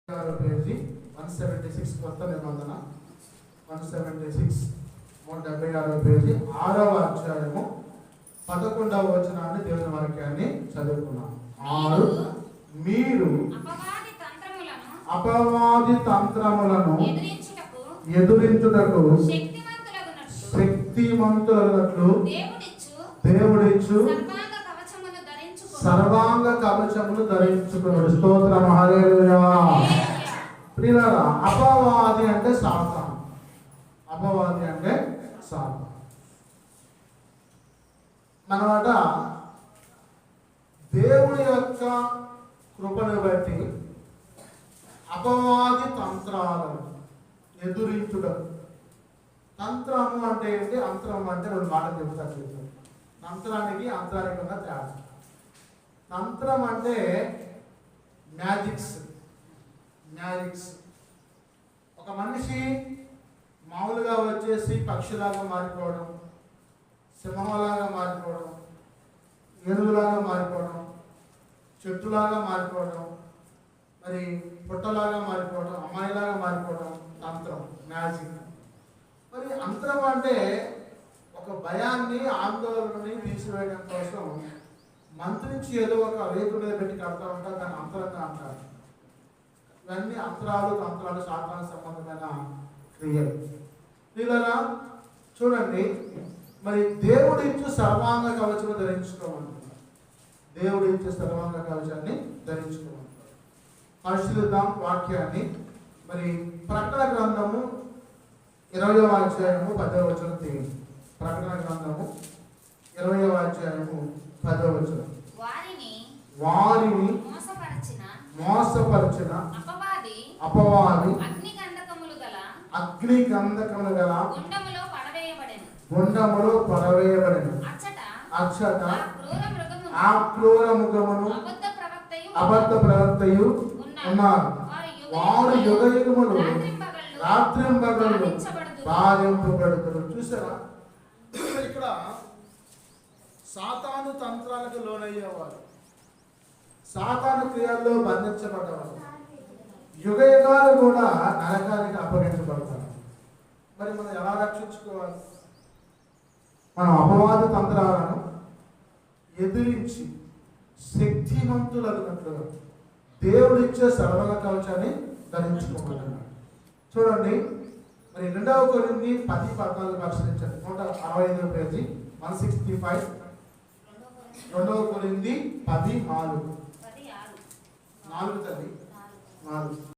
Page 176 కొత్త నిబంధన 176 176 page 6వ అధ్యాయము 11వ వచనాన్ని దేవుని వాక్యాన్ని చదువుకున్నాం. 6 మీరు అపవాది తంత్రములను ఎదురించుటకు శక్తిమంతులగునట్లు దేవుడిచ్చు సర్వాంగ కవచములు ధరించుకున్నాడు. స్తోత్రం, హల్లెలూయా. ప్రియులారా, అపవాది అంటే సాతాను. అపవాది అంటే సాతాను. మనమాట దేవుని యొక్క కృపను బట్టి అపవాది తంత్రాలను ఎదురించుట. తంత్రము అంటే ఏంటి? అంతరం అంటే రెండు మాటలు చెప్తారు. తంత్రానికి అంతరానికి ఉన్న తేడా. తంత్రం అంటే మ్యాజిక్స్. ఒక మనిషి మామూలుగా వచ్చేసి పక్షిలాగా మారిపోవడం, సింహంలాగా మారిపోవడం, ఏనుగులాగా మారిపోవడం, చెట్టులాగా మారిపోవడం, మరి పుట్టలాగా మారిపోవడం, అమ్మాయిలాగా మారిపోవడం తంత్రం, మ్యాజిక్. మరి అంతరం అంటే ఒక భయాన్ని, ఆందోళనని తీసివేయడం కోసం మంత్రించి ఏదో ఒక రేపు మీద పెట్టి కడతా ఉంటారు, దాన్ని అంతరంగా అంటారు. ఇవన్నీ అంతరాలు, తంత్రాలు, సాతాను సంబంధమైన క్రియలు. వీళ్ళరా చూడండి, మరి దేవుడు ఇచ్చు సర్వాంగ కవచము ధరించుకోమంటున్నారు. దేవుడు ఇచ్చే సర్వాంగ కవచాన్ని ధరించుకోమంటారు. పరిశీలిద్దాం వాక్యాన్ని. మరి ప్రకటన గ్రంథము 20వ అధ్యాయము 10వ వచనం తీయండి. ప్రకటన గ్రంథము 20వ అధ్యాయము 10వ వచనం. వారిని మోసపరచిన అపవాది అగ్ని గంధకములు గల గుండములో పడవేయబడెను. అచ్చట ఆ క్రూర మృగమును అబద్ధ ప్రవక్తయు ఉన్నారు. వారు యుగయుగములు రాత్రింబగళ్ళు బాధింపబడుతారు. చూసారా, ఇక్కడ సాతాను తంత్రాలకు లోనయ్యేవారు, సాతాను క్రియల్లో బంధించబడ్డవారు యుగయుగాలు కూడా నరకానికి అప్పగించబడతారు. మరి మనం ఎలా రక్షించుకోవాలి? మనం అపవాది తంత్రాలను ఎదిరించి శక్తిమంతులగినట్లుగా దేవుడిచ్చే సర్వాంగ కవచాన్ని ధరించుకోవాలన్నాడు. చూడండి, మరి 2వ కొరింథీ 10:14 పరిశీలించండి. 165 పేజీ 165. 2వ కొరింథీ 10:4. 4 తల్లి 4.